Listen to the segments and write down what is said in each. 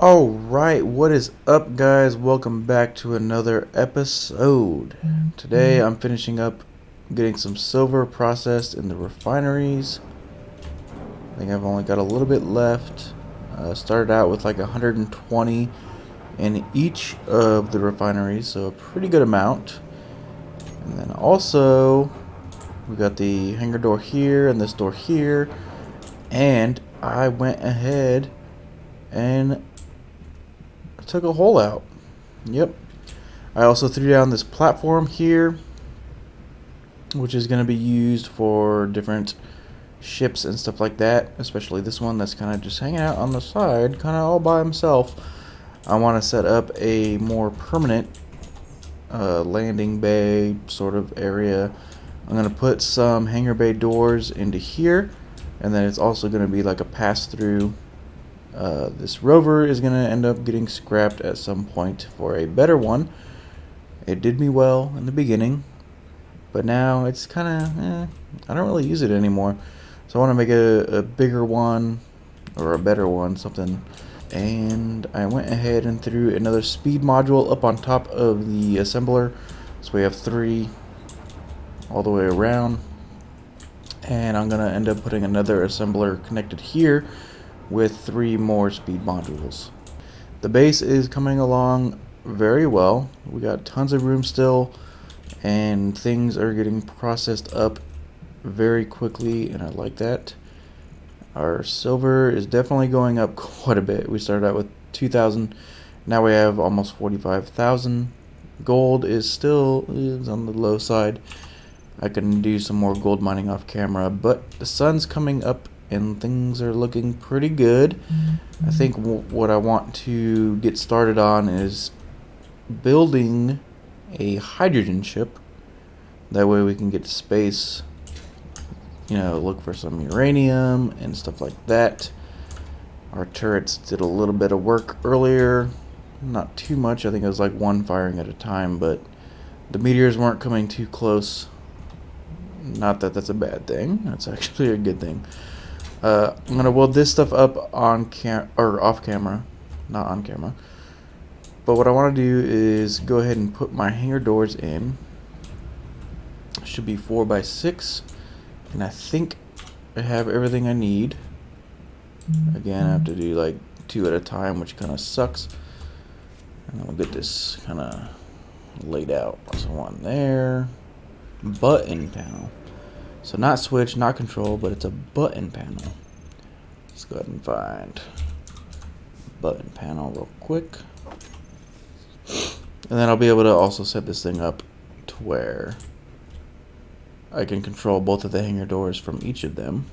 Alright, what is up, guys? Welcome back to another episode. Today I'm finishing up getting some silver processed in the refineries. I think I've only got a little bit left. Started out with like 120 in each of the refineries, so a pretty good amount. And then also, we got the hangar door here and this door here. And I went ahead and took a hole out. Yep. I also threw down this platform here, which is going to be used for different ships and stuff like that, especially this one that's kind of just hanging out on the side, kind of all by himself. I want to set up a more permanent landing bay sort of area. I'm going to put some hangar bay doors into here, and then it's also going to be like a pass-through. This rover is going to end up getting scrapped at some point for a better one. It did me well in the beginning, but now it's kind of, I don't really use it anymore. So I want to make a bigger one, or a better one, something. And I went ahead and threw another speed module up on top of the assembler. So we have 3 all the way around. And I'm going to end up putting another assembler connected here with 3 more speed modules. The base is coming along very well. We got tons of room still, and things are getting processed up very quickly, and I like that. Our silver is definitely going up quite a bit. We started out with 2,000, now we have almost 45,000. Gold is still on the low side. I can do some more gold mining off camera, but the sun's coming up and things are looking pretty good. I think what I want to get started on is building a hydrogen ship. That way we can get to space, you know, look for some uranium and stuff like that. Our turrets did a little bit of work earlier, not too much. I think it was like 1 firing at a time, but the meteors weren't coming too close. Not that that's a bad thing, that's actually a good thing. I'm gonna weld this stuff up on off camera, not on camera. But what I want to do is go ahead and put my hangar doors in. Should be 4x6, and I think I have everything I need. Again, I have to do like 2 at a time, which kind of sucks. And then we'll get this kind of laid out. So 1 there, button panel. So not switch, not control, but it's a button panel. Let's go ahead and find button panel real quick. And then I'll be able to also set this thing up to where I can control both of the hangar doors from each of them.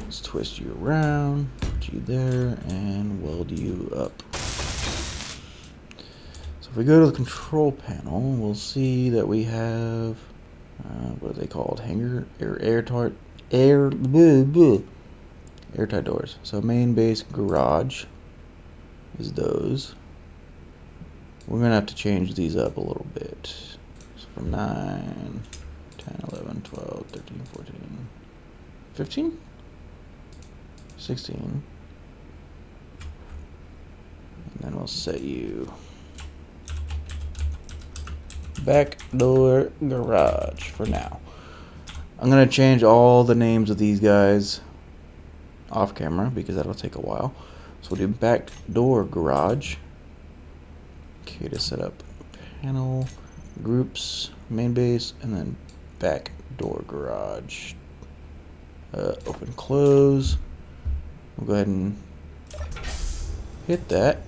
Let's twist you around, put you there, and weld you up. So if we go to the control panel, we'll see that we have what are they called? Airtight doors. So main base garage is those. We're gonna have to change these up a little bit. So from 9, 10, 11, 12, 13, 14, 15, 16. And then we'll set you back door garage for now. I'm gonna change all the names of these guys off camera because that'll take a while. So we'll do back door garage. Okay, to set up panel, groups, main base, and then back door garage. Open, close. We'll go ahead and hit that,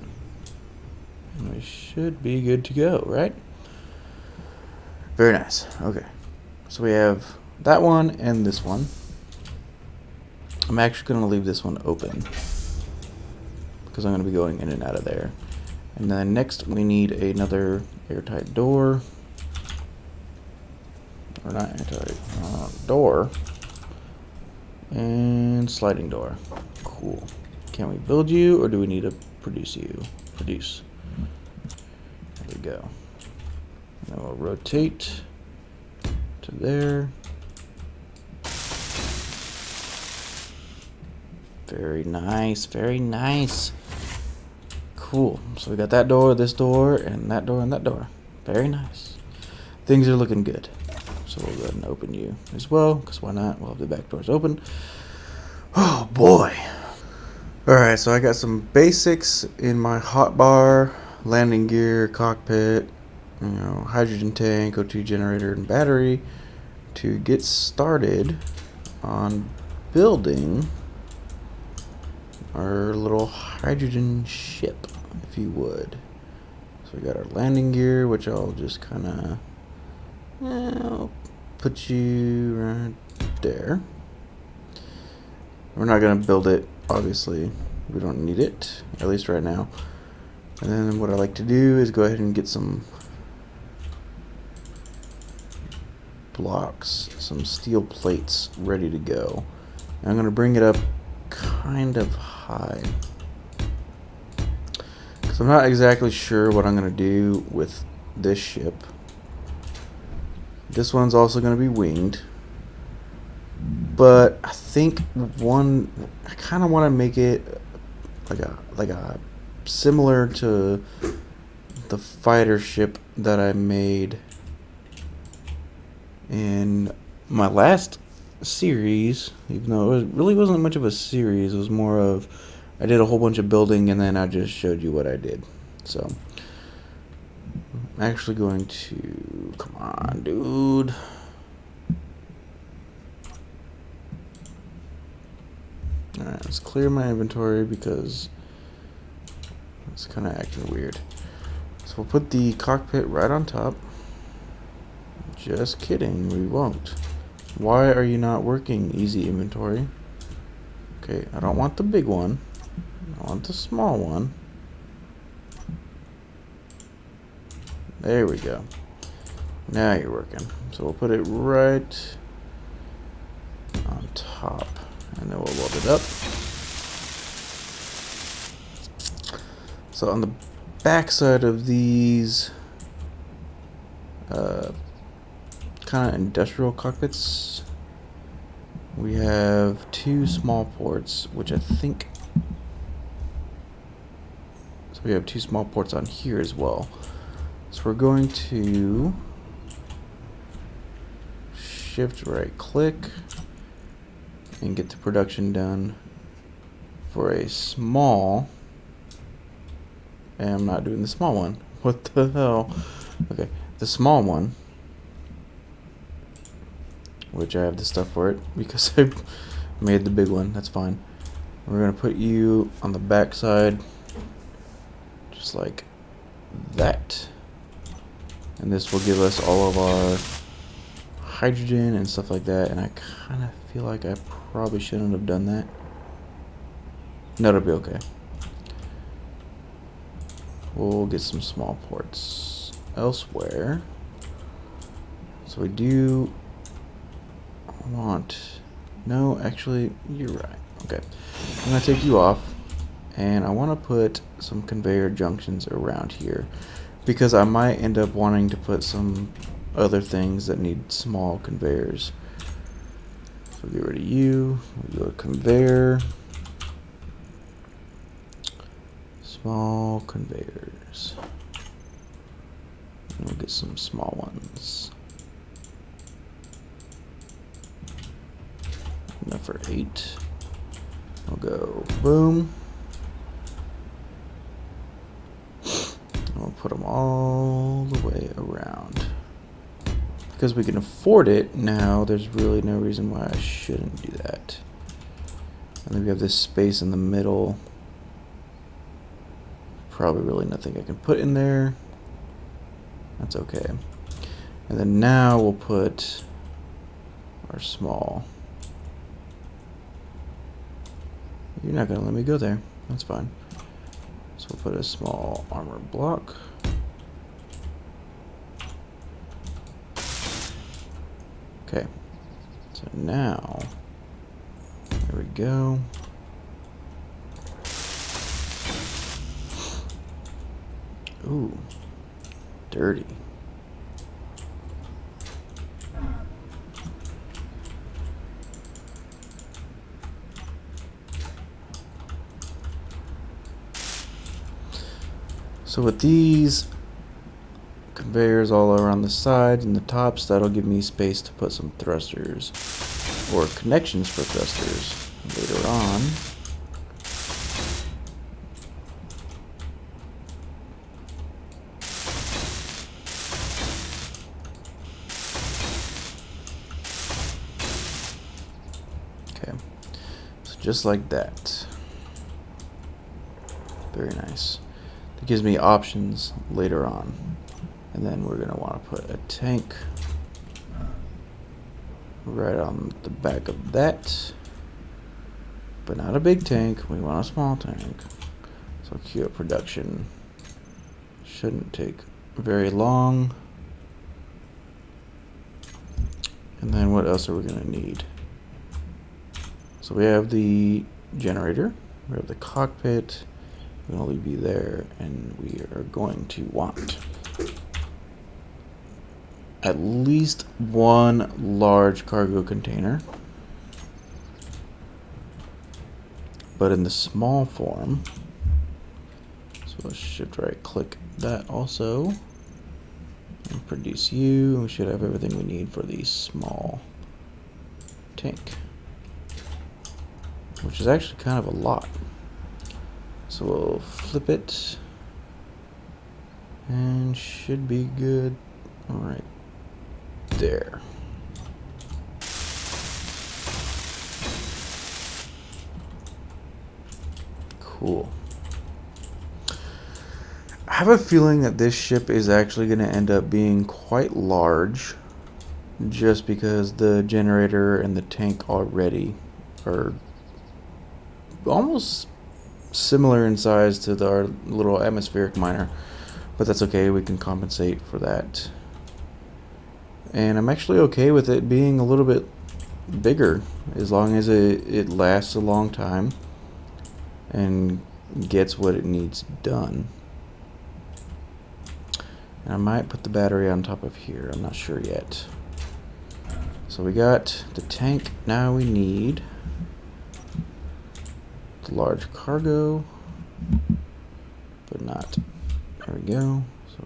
and we should be good to go, right? Very nice. Okay, so we have that one and this one. I'm actually going to leave this one open because I'm going to be going in and out of there. And then next we need another airtight door. Or not airtight, door. And sliding door. Cool. Can we build you, or do we need to produce you? Produce. There we go. And then we'll rotate to there. Very nice, very nice. Cool. So we got that door, this door, and that door, and that door. Very nice. Things are looking good. So we'll go ahead and open you as well, because why not? We'll have the back doors open. Oh, boy. Alright, so I got some basics in my hotbar, landing gear, cockpit, hydrogen tank, O2 generator, and battery to get started on building our little hydrogen ship, if you would. So we got our landing gear, which I'll just kind of I'll put you right there. We're not going to build it, obviously. We don't need it, at least right now. And then what I like to do is go ahead and get some blocks, some steel plates ready to go. And I'm going to bring it up kind of high, because I'm not exactly sure what I'm going to do with this ship. This one's also going to be winged, but I think I kind of want to make it like a similar to the fighter ship that I made in my last series, even though it really wasn't much of a series. It was more of I did a whole bunch of building and then I just showed you what I did. So I'm actually going to, come on, dude. Alright, let's clear my inventory because it's kind of acting weird. So we'll put the cockpit right on top. Just kidding, we won't. Why are you not working, easy inventory? Okay, I don't want the big one. I want the small one. There we go. Now you're working. So we'll put it right on top. And then we'll load it up. So on the back side of these kind of industrial cockpits, we have two small ports, which I think, so we have two small ports on here as well. So we're going to shift right click and get the production done for a small, and I'm not doing the small one. What the hell? Okay, the small one, which I have the stuff for it because I made the big one. That's fine. We're gonna put you on the back side, just like that, and this will give us all of our hydrogen and stuff like that. And I kind of feel like I probably shouldn't have done that. No, it'll be okay. We'll get some small ports elsewhere. So we do want, no, actually, you're right. Okay, I'm gonna take you off, and I want to put some conveyor junctions around here because I might end up wanting to put some other things that need small conveyors. So get rid of you. We'll go to conveyor, small conveyors, and we'll get some small ones. Enough for 8. I'll go boom. We'll put them all the way around. Because we can afford it now, there's really no reason why I shouldn't do that. And then we have this space in the middle. Probably really nothing I can put in there. That's okay. And then now we'll put our small. You're not going to let me go there. That's fine. So we'll put a small armor block. Okay. So now, there we go. Ooh, dirty. So with these conveyors all around the sides and the tops, that'll give me space to put some thrusters or connections for thrusters later on. Okay, so just like that. Very nice. It gives me options later on. And then we're going to want to put a tank right on the back of that. But not a big tank, we want a small tank. So queue up production. Shouldn't take very long. And then what else are we going to need? So we have the generator, we have the cockpit, we're going to leave you there, and we are going to want at least one large cargo container, but in the small form. So let's shift right click that also and produce you. We should have everything we need for the small tank, which is actually kind of a lot. So we'll flip it and should be good. All right, there. Cool. I have a feeling that this ship is actually going to end up being quite large, just because the generator and the tank already are almost similar in size to our little atmospheric miner, but that's okay, we can compensate for that. And I'm actually okay with it being a little bit bigger, as long as it lasts a long time and gets what it needs done. And I might put the battery on top of here, I'm not sure yet. So we got the tank, now we need the large cargo, but not, there we go. So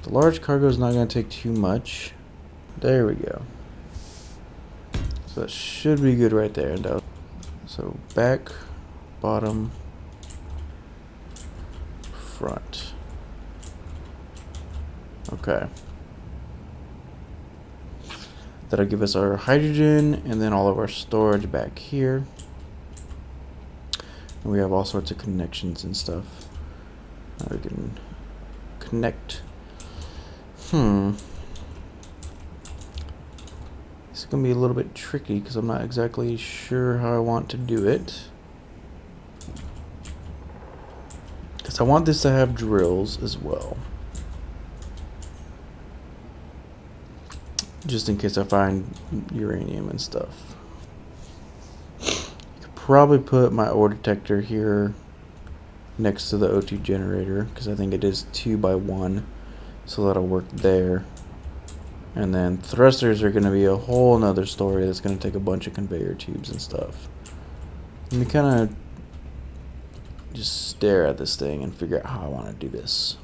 the large cargo is not going to take too much. There we go. So that should be good right there. So back, bottom, front. Okay. That'll give us our hydrogen and then all of our storage back here. And we have all sorts of connections and stuff. We can connect. This is going to be a little bit tricky because I'm not exactly sure how I want to do it. Because I want this to have drills as well, just in case I find uranium and stuff. I could probably put my ore detector here next to the O2 generator, because I think it is 2x1, so that'll work there. And then thrusters are going to be a whole nother story that's going to take a bunch of conveyor tubes and stuff. Let me kind of just stare at this thing and figure out how I want to do this.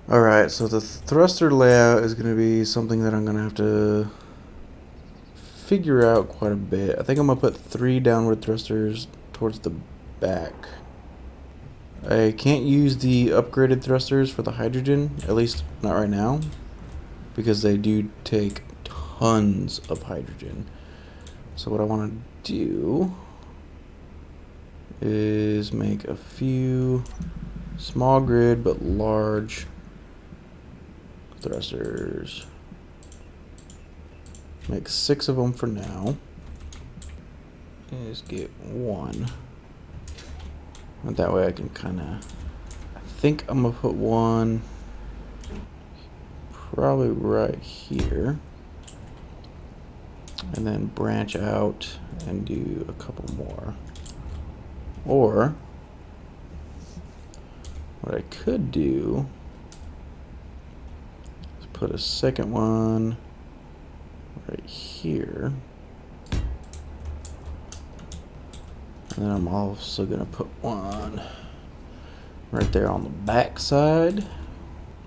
Alright, so the thruster layout is going to be something that I'm going to have to figure out quite a bit. I think I'm going to put 3 downward thrusters towards the back. I can't use the upgraded thrusters for the hydrogen, at least not right now, because they do take tons of hydrogen. So what I want to do is make a few small grid but large thrusters. Make 6 of them for now. And just get 1. And that way I can kind of, I think I'm going to put 1 probably right here. And then branch out and do a couple more. Or what I could do is put a second one right here. And then I'm also going to put one right there on the back side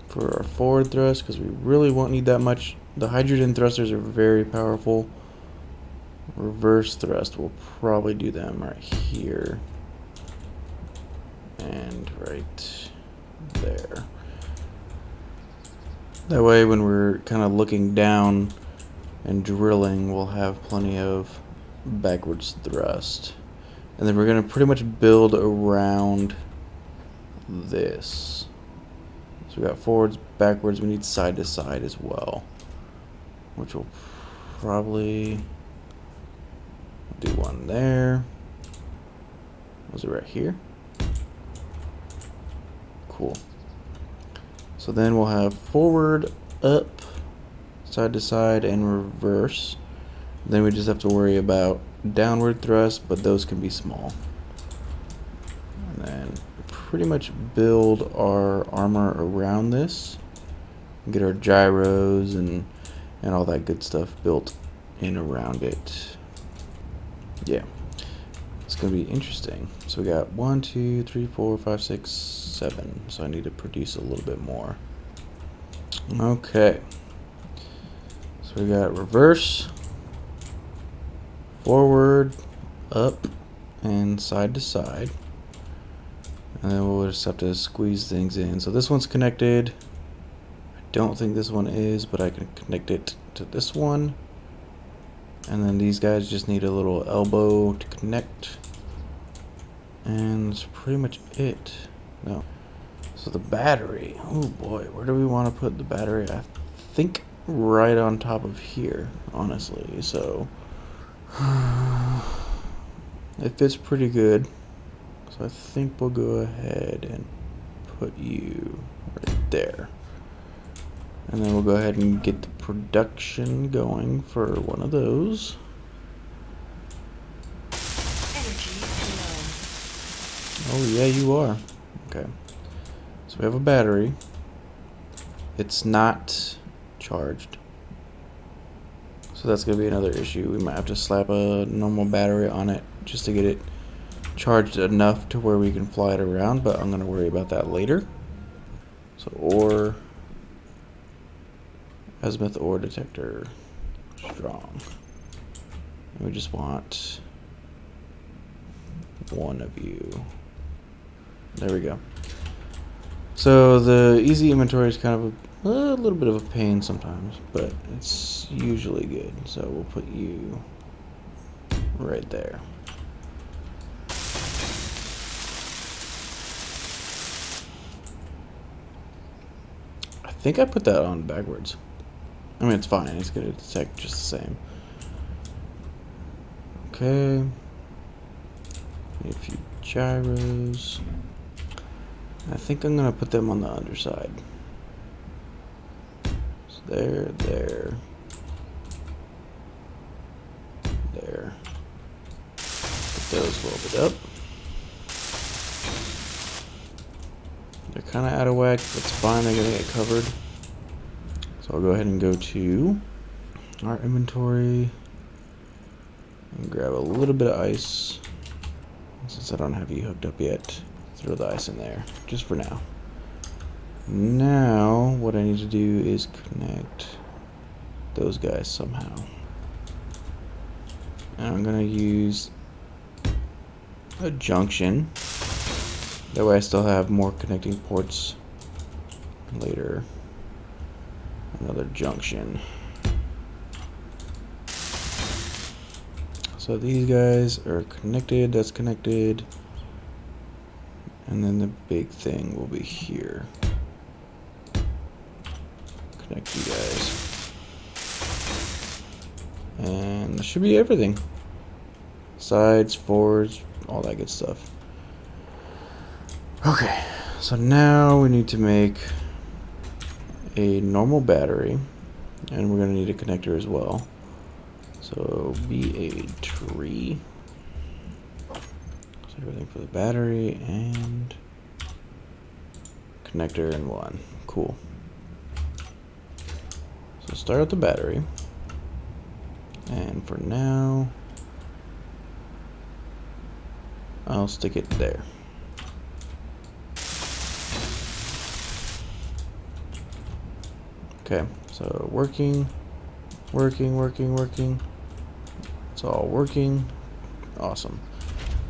for our forward thrust, because we really won't need that much. The hydrogen thrusters are very powerful. Reverse thrust, we'll probably do them right here and right there. That way when we're kind of looking down and drilling, we'll have plenty of backwards thrust. And then we're going to pretty much build around this. So we got forwards, backwards, we need side to side as well, which will probably do one there. Was it right here? Cool. So then we'll have forward, up, side to side, and reverse. Then we just have to worry about downward thrust, but those can be small. And then pretty much build our armor around this. Get our gyros and all that good stuff built in around it. Yeah. It's going to be interesting. So we got 1, 2, 3, 4, 5, 6, 7. So I need to produce a little bit more. Okay. So we got reverse, forward, up, and side to side. And then we'll just have to squeeze things in. So this one's connected. I don't think this one is, but I can connect it to this one. And then these guys just need a little elbow to connect. And that's pretty much it. No. So the battery. Oh boy, where do we want to put the battery? I think right on top of here, honestly. So it fits pretty good. So I think we'll go ahead and put you right there. And then we'll go ahead and get the production going for one of those. Oh yeah, you are. Okay. So we have a battery. It's not charged. So that's going to be another issue. We might have to slap a normal battery on it just to get it charged enough to where we can fly it around, but I'm going to worry about that later. So ore, Azimuth ore detector, strong. And we just want one of you. There we go. So the easy inventory is kind of a little bit of a pain sometimes, but it's usually good. So we'll put you right there. I think I put that on backwards. I mean, it's fine. It's going to detect just the same. Okay. Need a few gyros. I think I'm going to put them on the underside. So there. Put those welded up. They're kind of out of whack. That's fine. They're going to get covered. So I'll go ahead and go to our inventory and grab a little bit of ice. Since I don't have you hooked up yet, throw the ice in there, just for now. Now, what I need to do is connect those guys somehow. And I'm going to use a junction. That way I still have more connecting ports later. Another junction. So these guys are connected, that's connected. And then the big thing will be here. Connect you guys. And that should be everything. Sides, forwards, all that good stuff. Okay, so now we need to make a normal battery, and we're going to need a connector as well. So be a tree. So everything for the battery and connector in one. Cool. So start with the battery, and for now I'll stick it there. Okay, so working. It's all working. Awesome.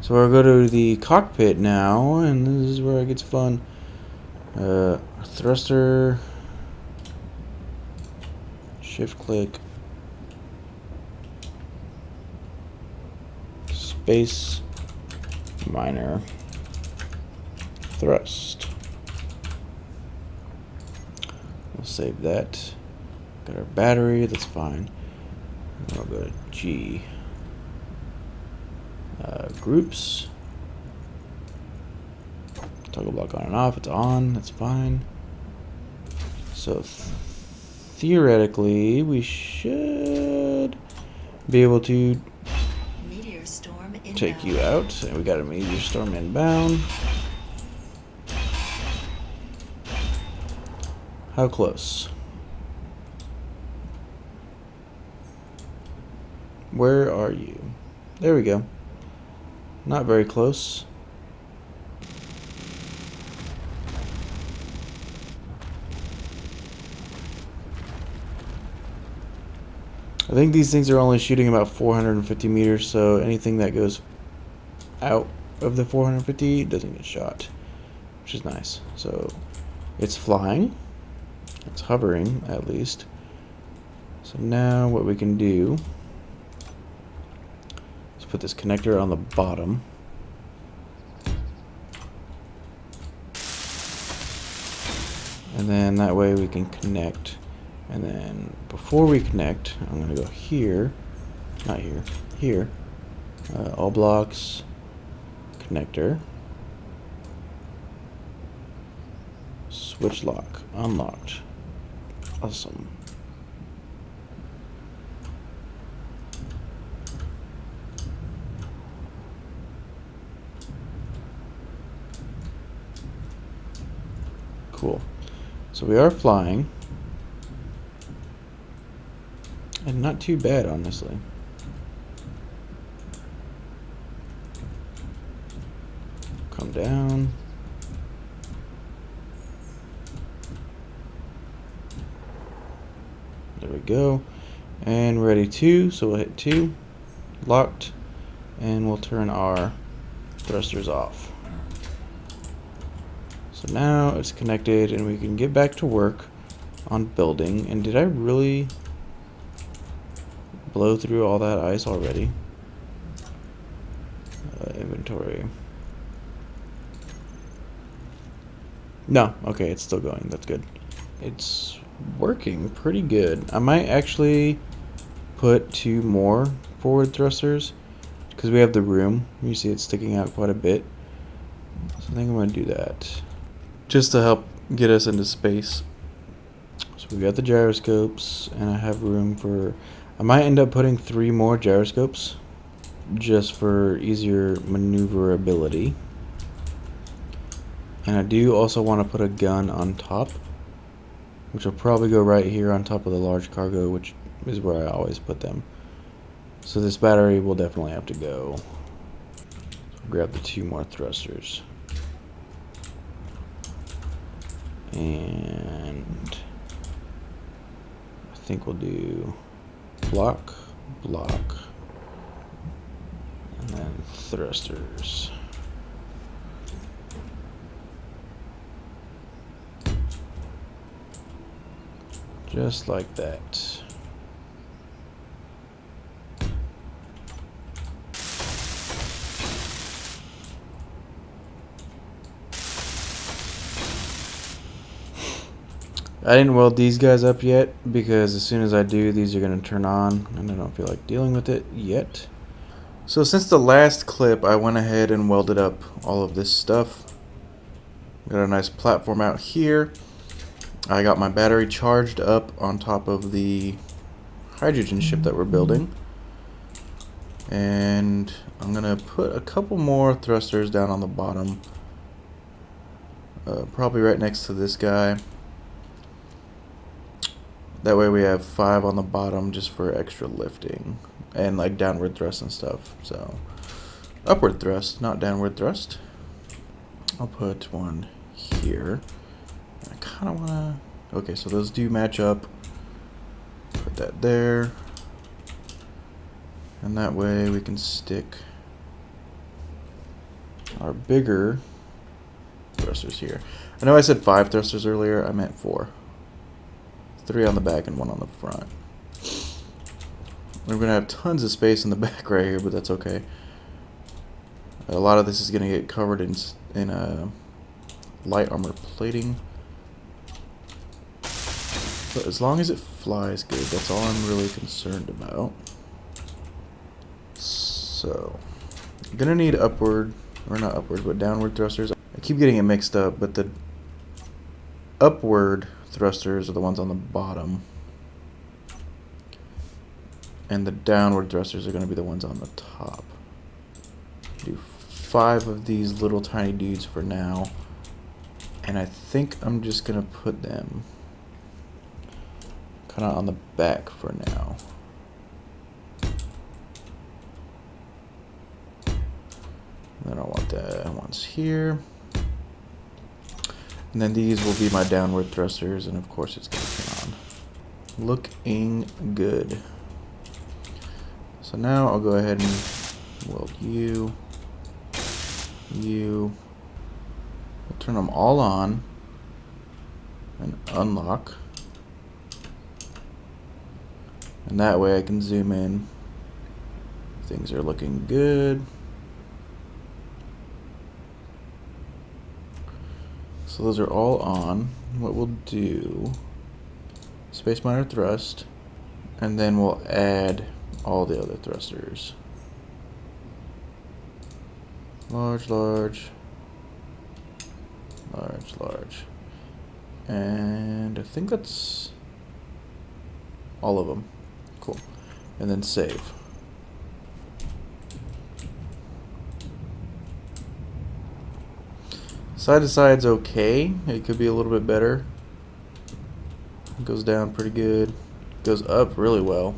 So we'll go to the cockpit now, and this is where it gets fun. Thruster. Shift click. Space. Minor. Thrust. We'll save that. Got our battery, that's fine. We'll go to G. Groups. Toggle block on and off, it's on, that's fine. So theoretically, we should be able to Meteor storm inbound. take you out. And we got a meteor storm inbound. How close? Where are you? There we go. Not very close. I think these things are only shooting about 450 meters, so anything that goes out of the 450 doesn't get shot, which is nice. So it's flying. It's hovering, at least. So now what we can do is put this connector on the bottom. And then that way we can connect. And then before we connect, I'm going to go here. Not here. Here. All blocks. Connector. Switch lock. Unlocked. Awesome. Cool. So we are flying. And not too bad, honestly. Come down. There we go. And ready 2, so we'll hit 2. Locked. And we'll turn our thrusters off. So now it's connected and we can get back to work on building. And did I really blow through all that ice already? Inventory. No, okay, it's still going. That's good. It's working pretty good. I might actually put 2 more forward thrusters because we have the room. You see it's sticking out quite a bit. So I think I'm going to do that just to help get us into space. So we got the gyroscopes, and I have room for... I might end up putting 3 more gyroscopes just for easier maneuverability. And I do also want to put a gun on top, which will probably go right here on top of the large cargo, which is where I always put them. So this battery will definitely have to go. So grab the 2 more thrusters. And I think we'll do block, block, and then thrusters. Just like that. I didn't weld these guys up yet because as soon as I do, these are going to turn on and I don't feel like dealing with it yet. So since the last clip, I went ahead and welded up all of this stuff. Got a nice platform out here. I got my battery charged up on top of the hydrogen ship that we're building. And I'm going to put a couple more thrusters down on the bottom. Probably right next to this guy. That way we have 5 on the bottom just for extra lifting. And like downward thrust and stuff. So upward thrust, not downward thrust. I'll put one here. I kind of want to Okay, so those do match up. Put that there. And that way we can stick our bigger thrusters here. I know I said 5 thrusters earlier, I meant 4. 3 on the back and 1 on the front. We're going to have tons of space in the back right here, but that's okay. A lot of this is going to get covered in light armor plating. But as long as it flies good, that's all I'm really concerned about. So, I'm going to need upward, or not upward, but downward thrusters. I keep getting it mixed up, but the upward thrusters are the ones on the bottom. And the downward thrusters are going to be the ones on the top. Do 5 of these little tiny dudes for now. And I think I'm just going to put them kind of on the back for now. And then I want that ones here. And then these will be my downward thrusters, and of course it's going to turn on. Looking good. So now I'll go ahead and weld you. We'll turn them all on and unlock. And that way I can zoom in. Things are looking good. So those are all on. What we'll do, space minor thrust, and then we'll add all the other thrusters. Large, large, large, large. And I think that's all of them. Cool. And then save. Side to side's okay. It could be a little bit better. It goes down pretty good. Goes up really well.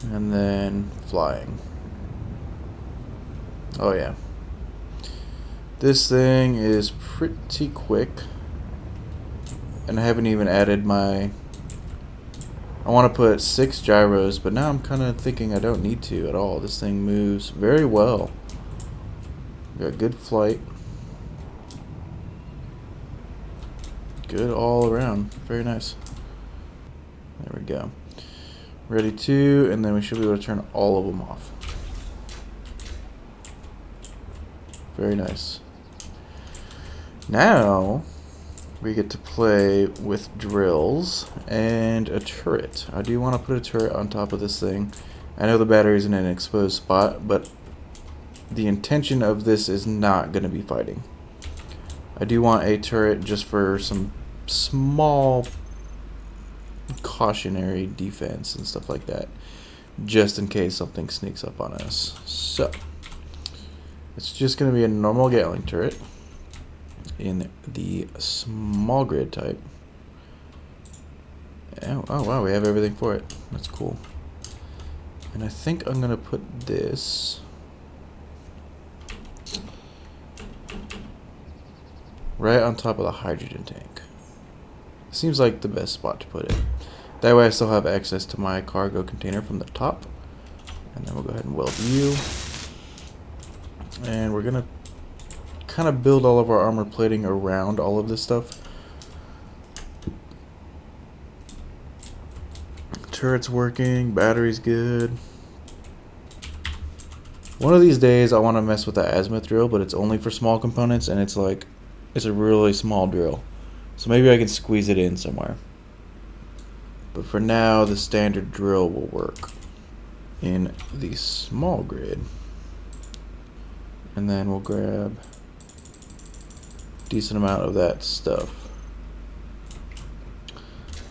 And then flying. Oh yeah. This thing is pretty quick. And I haven't even added my... I want to put 6 gyros, but now I'm kind of thinking I don't need to at all. This thing moves very well. Got good flight. Good all around. Very nice. There we go. Ready to, and then we should be able to turn all of them off. Very nice. Now we get to play with drills and a turret. I do want to put a turret on top of this thing. I know the battery's in an exposed spot, but the intention of this is not going to be fighting. I do want a turret just for some small cautionary defense and stuff like that, just in case something sneaks up on us. So it's just going to be a normal Gatling turret in the small grid type. Oh wow, we have everything for it. That's cool. And I think I'm going to put this right on top of the hydrogen tank. Seems like the best spot to put it. That way I still have access to my cargo container from the top. And then we'll go ahead and weld you. And we're going to kind of build all of our armor plating around all of this stuff. Turret's working, battery's good. One of these days I want to mess with the Azimuth drill, but it's only for small components, and it's like, it's a really small drill. So maybe I can squeeze it in somewhere. But for now, the standard drill will work in the small grid. And then we'll grab a decent amount of that stuff.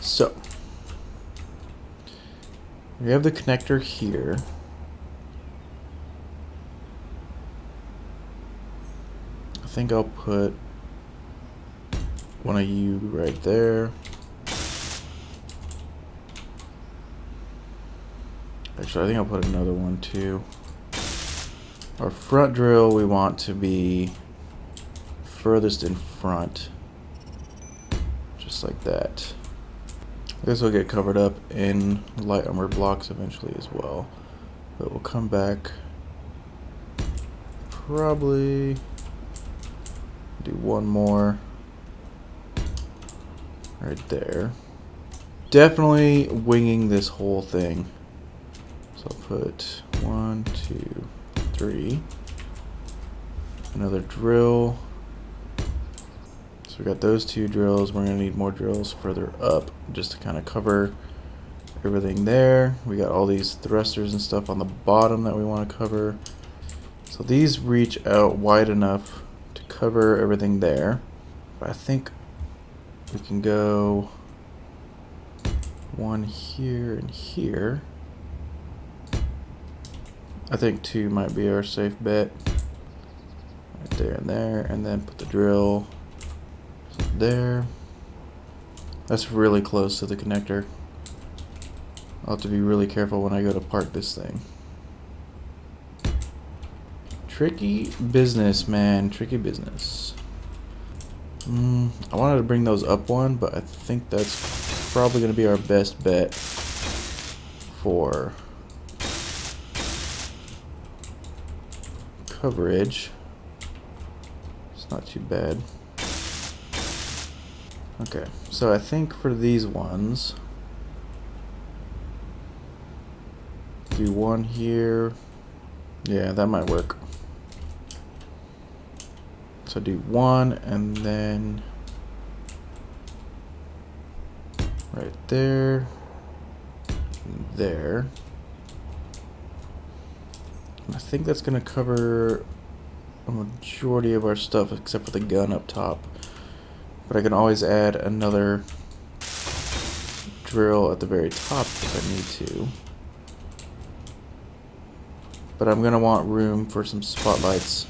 So we have the connector here. I think I'll put one of you right there. Actually, I think I'll put another one too. Our front drill we want to be furthest in front, Just like that. This will get covered up in light armor blocks eventually as well. But we'll come back, probably do one more right there. Definitely winging this whole thing. So I'll put 1, 2, 3. Another drill. So we got those 2 drills. We're going to need more drills further up just to kind of cover everything there. We got all these thrusters and stuff on the bottom that we want to cover. So these reach out wide enough to cover everything there. But I think we can go one here and here. I think 2 might be our safe bet. Right there and there, and then put the drill there. That's really close to the connector. I'll have to be really careful when I go to park this thing. Tricky business, man. Tricky business. I wanted to bring those up one, but I think that's probably going to be our best bet for coverage. It's not too bad. Okay, so I think for these ones, do one here. Yeah, that might work. So do one and then right there, and there. I think that's going to cover a majority of our stuff except for the gun up top. But I can always add another drill at the very top if I need to. But I'm going to want room for some spotlights.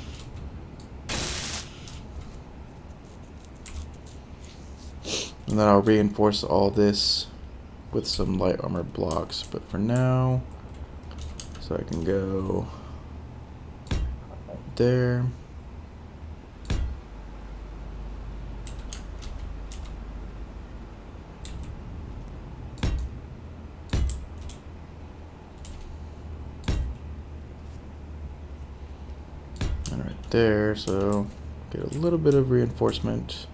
And then I'll reinforce all this with some light armor blocks. But for now, so I can go there. And right there, so get a little bit of reinforcement.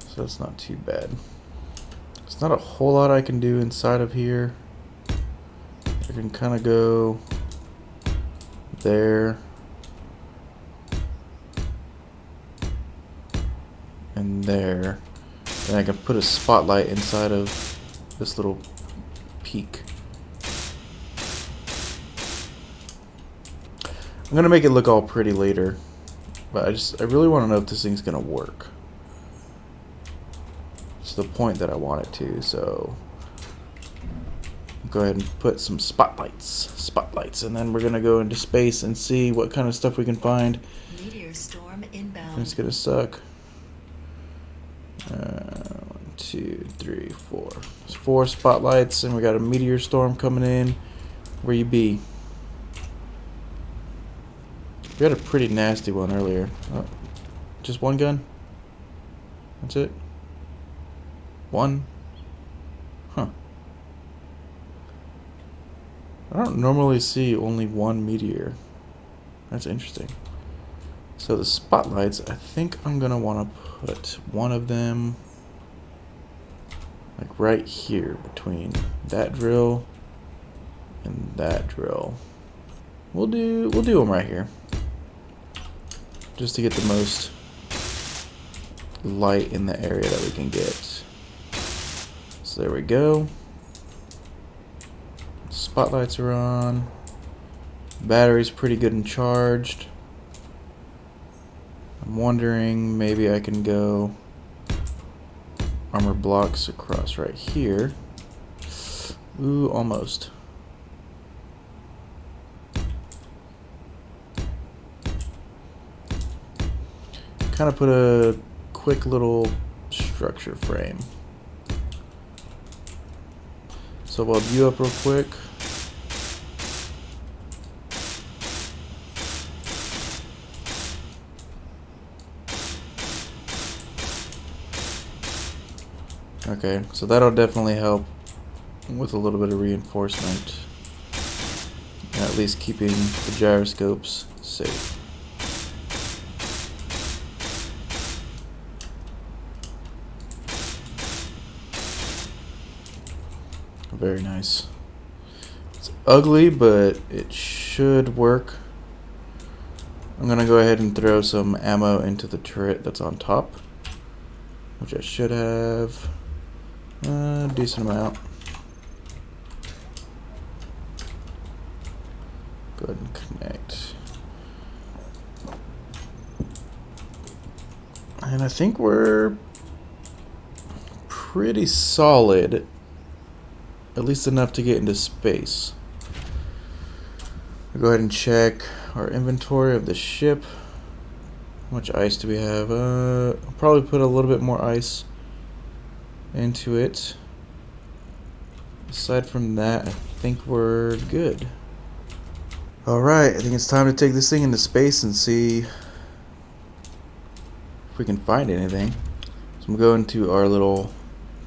So that's not too bad. There's not a whole lot I can do inside of here. I can kind of go there and there, and I can put a spotlight inside of this little peak. I'm gonna make it look all pretty later, but I really want to know if this thing's gonna work. It's the point that I want it to, so go ahead and put some spotlights, and then we're gonna go into space and see what kind of stuff we can find. Meteor storm inbound. It's gonna suck. 1, 2, 3, 4. There's 4 spotlights, and we got a meteor storm coming in. Where you be? We had a pretty nasty one earlier. Oh, just one gun? That's it? One? Huh. I don't normally see only one meteor. That's interesting. So the spotlights, I think I'm gonna want to put one of them like right here between that drill and that drill. We'll do them right here, just to get the most light in the area that we can get. So there we go. Spotlights are on. Battery's pretty good and charged. I'm wondering maybe I can go armor blocks across right here. Ooh, almost. Kind of put a quick little structure frame. So I'll view up real quick. Okay, so that'll definitely help with a little bit of reinforcement. And at least keeping the gyroscopes safe. Very nice. It's ugly, but it should work. I'm gonna go ahead and throw some ammo into the turret that's on top, which I should have a decent amount. Go ahead and connect. And I think we're pretty solid, at least enough to get into space. I'll go ahead and check our inventory of the ship. How much ice do we have? I'll probably put a little bit more ice into it. Aside from that, I think we're good. Alright, I think it's time to take this thing into space and see if we can find anything. So I'm going to our little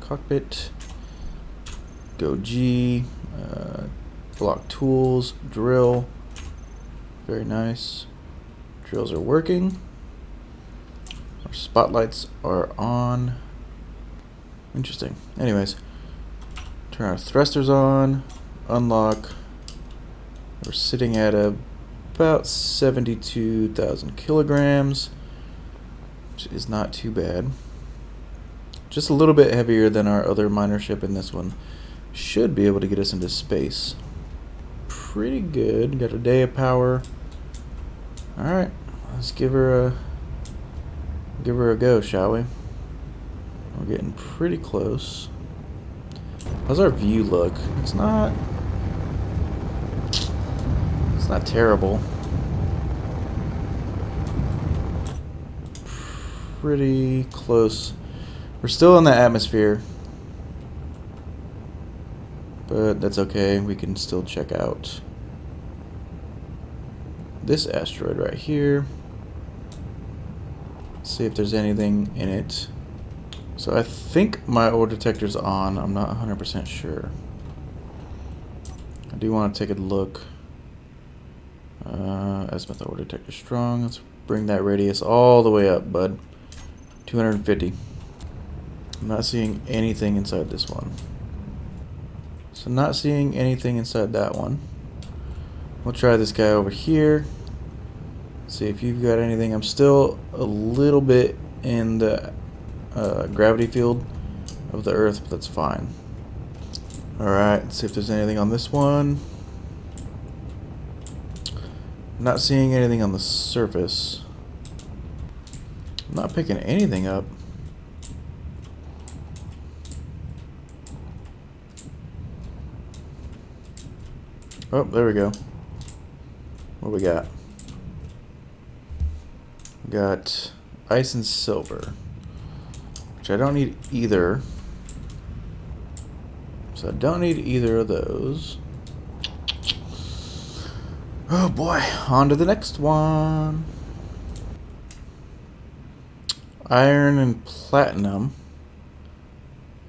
cockpit. Go G. Block tools. Drill. Very nice. Drills are working. Our spotlights are on. Interesting. Anyways, turn our thrusters on. Unlock. We're sitting at about 72,000 kilograms, which is not too bad. Just a little bit heavier than our other miner ship, in this one should be able to get us into space. Pretty good. Got a day of power. Alright, let's give her a go, shall we? We're getting pretty close. How's our view look? It's not terrible. Pretty close. We're still in the atmosphere, but that's okay. We can still check out this asteroid right here. See if there's anything in it. So I think my ore detector's on. I'm not 100% sure. I do want to take a look. Azimuth ore detector strong. Let's bring that radius all the way up, bud. 250. I'm not seeing anything inside this one. So not seeing anything inside that one. We'll try this guy over here. See if you've got anything. I'm still a little bit in the gravity field of the Earth, but that's fine. Alright, let's see if there's anything on this one. Not seeing anything on the surface. I'm not picking anything up. Oh, there we go. What we got? We got ice and silver, which I don't need either. So I don't need either of those. Oh boy, on to the next one. Iron and platinum.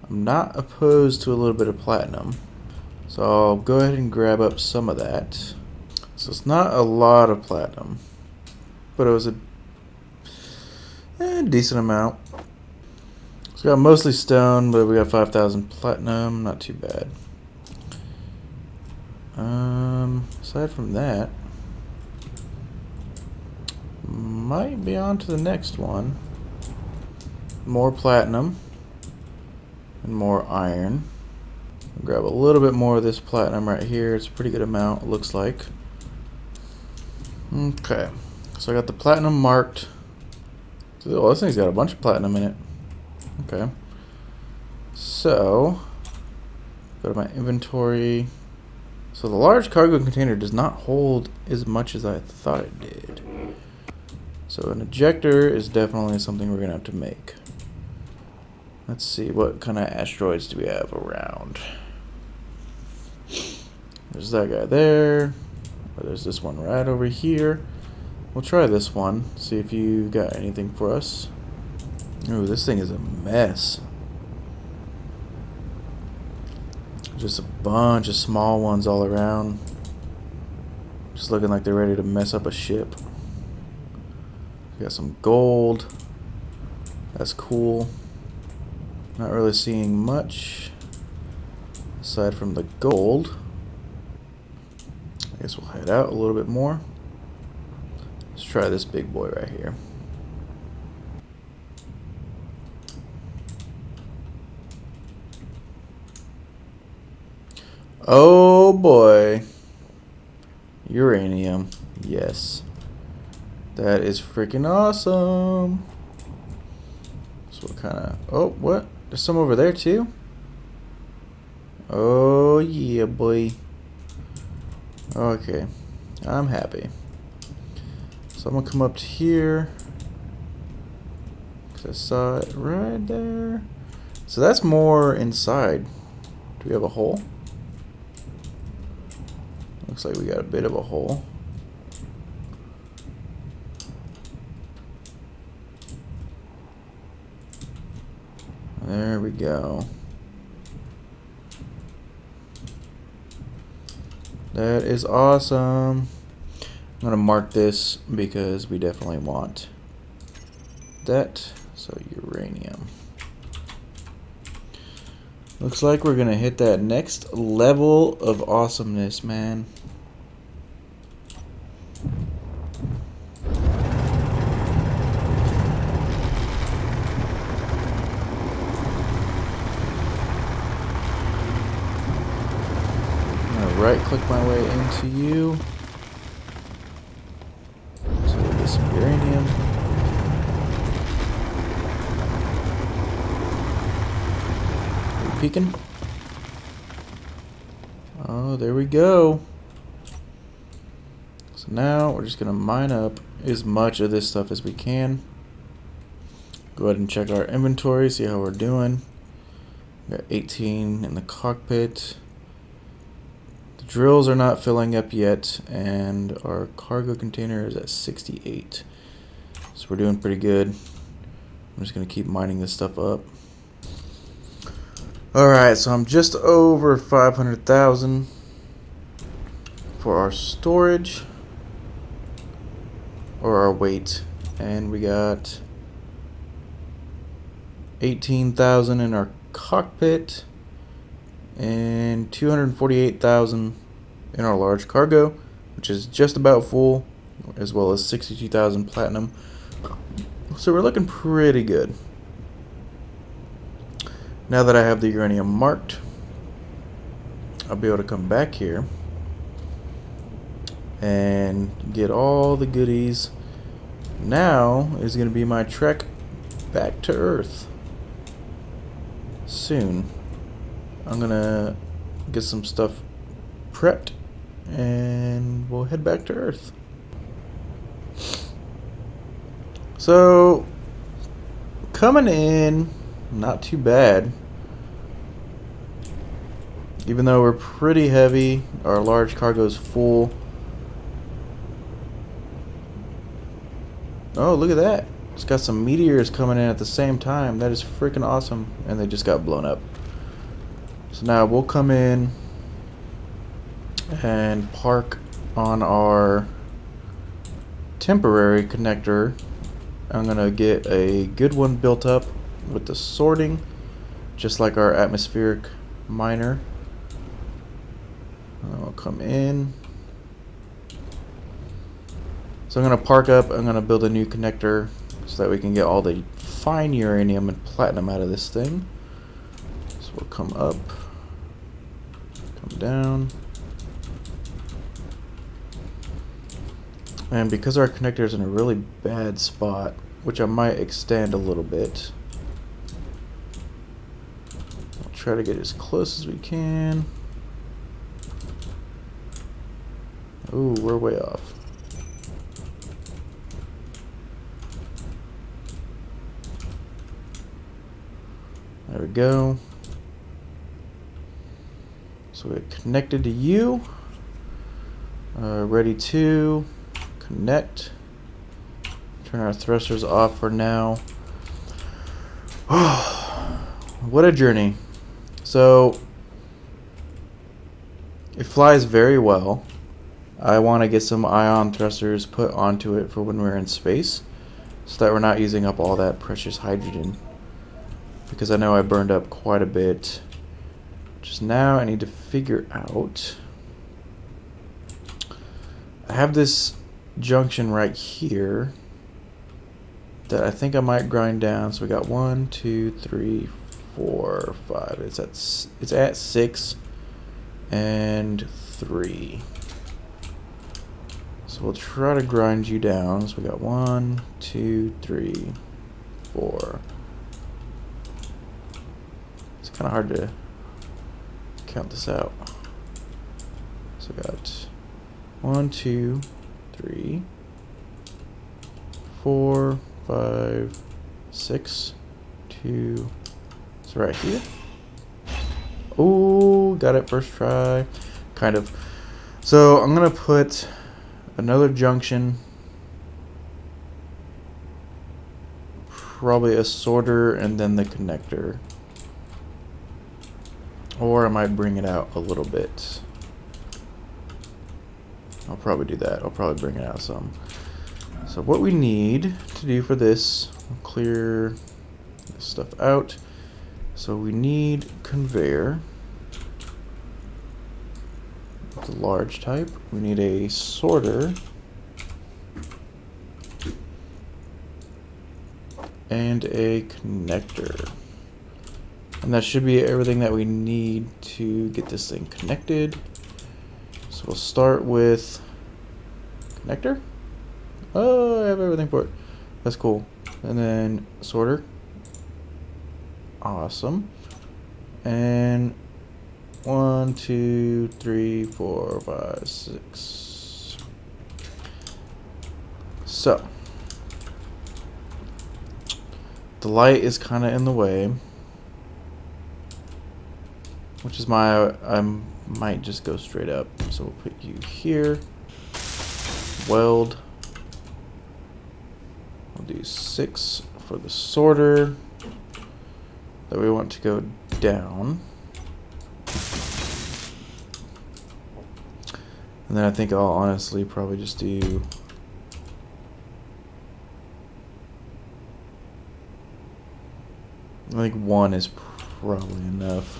I'm not opposed to a little bit of platinum, so I'll go ahead and grab up some of that. So it's not a lot of platinum, but it was a decent amount. It's got mostly stone, but we got 5,000 platinum, not too bad. Aside from that, might be on to the next one. More platinum and more iron. I'll grab a little bit more of this platinum right here. It's a pretty good amount, it looks like. Okay, so I got the platinum marked. Oh, this thing's got a bunch of platinum in it. Okay, so go to my inventory. So the large cargo container does not hold as much as I thought it did. So an ejector is definitely something we're gonna have to make. Let's see, what kind of asteroids do we have around? There's that guy there. There's this one right over here. We'll try this one, see if you got anything for us. Ooh, this thing is a mess. Just a bunch of small ones all around. Just looking like they're ready to mess up a ship. Got some gold. That's cool. Not really seeing much aside from the gold. I guess we'll head out a little bit more. Let's try this big boy right here. Oh boy. Uranium. Yes. That is freaking awesome. So what kind of... Oh, what? There's some over there too? Oh yeah, boy. Okay. I'm happy. So I'm going to come up to here. Because I saw it right there. So that's more inside. Do we have a hole? Looks like we got a bit of a hole. There we go. That is awesome. I'm going to mark this because we definitely want that. So uranium. Looks like we're going to hit that next level of awesomeness, man. Right click my way into you. So we get some uranium. Are you peeking? Oh, there we go. So now we're just gonna mine up as much of this stuff as we can. Go ahead and check our inventory, see how we're doing. We got 18 in the cockpit. Drills are not filling up yet, and our cargo container is at 68. So we're doing pretty good. I'm just going to keep mining this stuff up. Alright, so I'm just over 500,000 for our storage, or our weight. And we got 18,000 in our cockpit, and 248,000 in our large cargo, which is just about full, as well as 62,000 platinum. So we're looking pretty good. Now that I have the uranium marked, I'll be able to come back here and get all the goodies. Now is going to be my trek back to Earth soon. I'm gonna get some stuff prepped and we'll head back to Earth. So coming in, not too bad. Even though we're pretty heavy, our large cargo is full. Oh, look at that. It's got some meteors coming in at the same time. That is freaking awesome. And they just got blown up. So now we'll come in and park on our temporary connector. I'm going to get a good one built up with the sorting, just like our atmospheric miner. I'll come in. So I'm going to park up. I'm going to build a new connector so that we can get all the fine uranium and platinum out of this thing. So we'll come up, come down. And because our connector is in a really bad spot, which I might extend a little bit, we'll try to get as close as we can. Ooh, we're way off. There we go. So we're connected to you. Ready to connect. Turn our thrusters off for now. What a journey. So It flies very well. I want to get some ion thrusters put onto it for when we're in space, so that we're not using up all that precious hydrogen. Because I know I burned up quite a bit just now. I need to figure out. I have this junction right here that I think I might grind down. So we got 1, 2, 3, 4, 5. It's at 6 and 3. So we'll try to grind you down. So we got 1, 2, 3, 4. It's kind of hard to count this out. So we got 1, 2, 3, 4, 5, 6, 2. It's right here. Oh, got it first try. Kind of. So I'm gonna put another junction, probably a sorter, and then the connector. Or I might bring it out a little bit. I'll probably do that. I'll probably bring it out some. So what we need to do for this, we'll clear this stuff out. So we need conveyor, the large type. We need a sorter and a connector. And that should be everything that we need to get this thing connected. So we'll start with connector. Oh, I have everything for it. That's cool. And then sorter. Awesome. And 1, 2, 3, 4, 5, 6. So the light is kind of in the way, which is my I might just go straight up. So we'll put you here. Weld. We'll do 6 for the sorter that we want to go down. And then I think I'll honestly probably just do I think 1 is probably enough.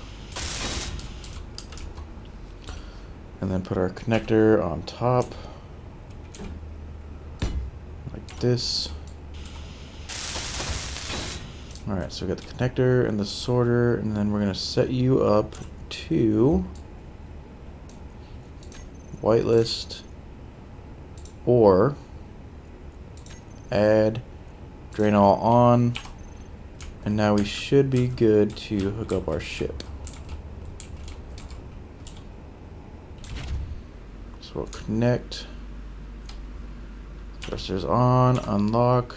And then put our connector on top like this. Alright, so we got the connector and the sorter, and then we're going to set you up to whitelist or add drain all on, and now we should be good to hook up our ship. So we'll connect, thrusters on, unlock,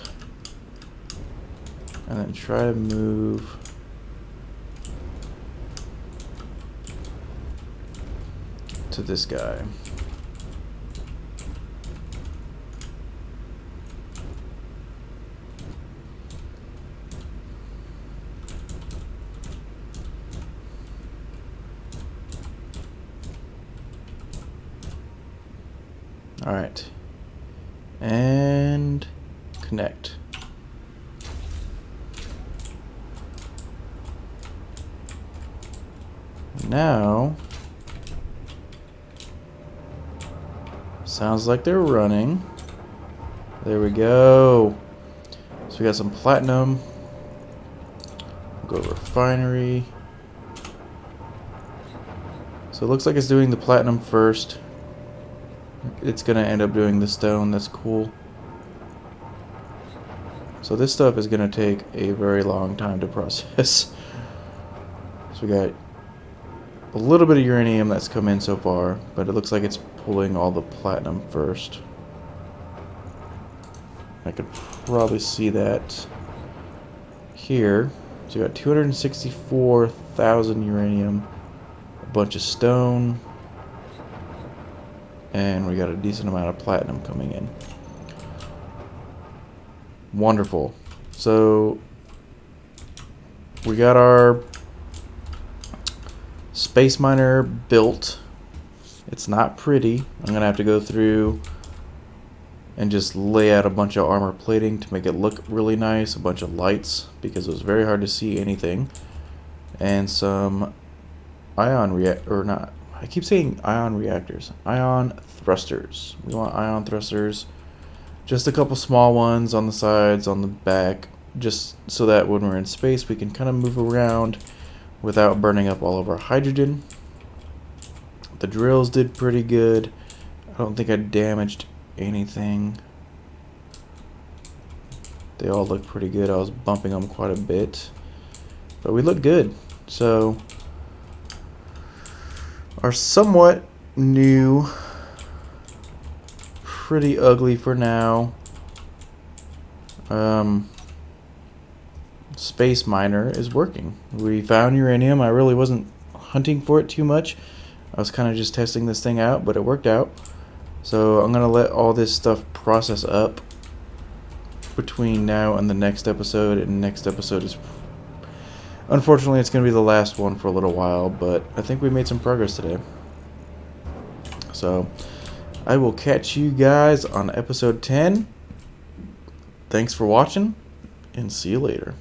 and then try to move to this guy. All right, and connect. Now, sounds like they're running. There we go. So we got some platinum. We'll go refinery. So it looks like it's doing the platinum first. It's gonna end up doing the stone. That's cool. So this stuff is gonna take a very long time to process. So we got a little bit of uranium that's come in so far, but it looks like it's pulling all the platinum first. I could probably see that here. So you got 264,000 uranium, a bunch of stone, and we got a decent amount of platinum coming in. Wonderful. So we got our space miner built. It's not pretty. I'm going to have to go through and just lay out a bunch of armor plating to make it look really nice. A bunch of lights because it was very hard to see anything. And some I keep saying ion reactors. Ion thrusters. We want ion thrusters. Just a couple small ones on the sides, on the back, just so that when we're in space we can kind of move around without burning up all of our hydrogen. The drills did pretty good. I don't think I damaged anything. They all look pretty good. I was bumping them quite a bit, but we look good. So are somewhat new, pretty ugly for now. Space miner is working. We found uranium. I really wasn't hunting for it too much. I was kind of just testing this thing out, but it worked out. So I'm gonna let all this stuff process up between now and the next episode. And the next episode is, unfortunately, it's gonna be the last one for a little while, but I think we made some progress today. So I will catch you guys on episode 10. Thanks for watching, and see you later.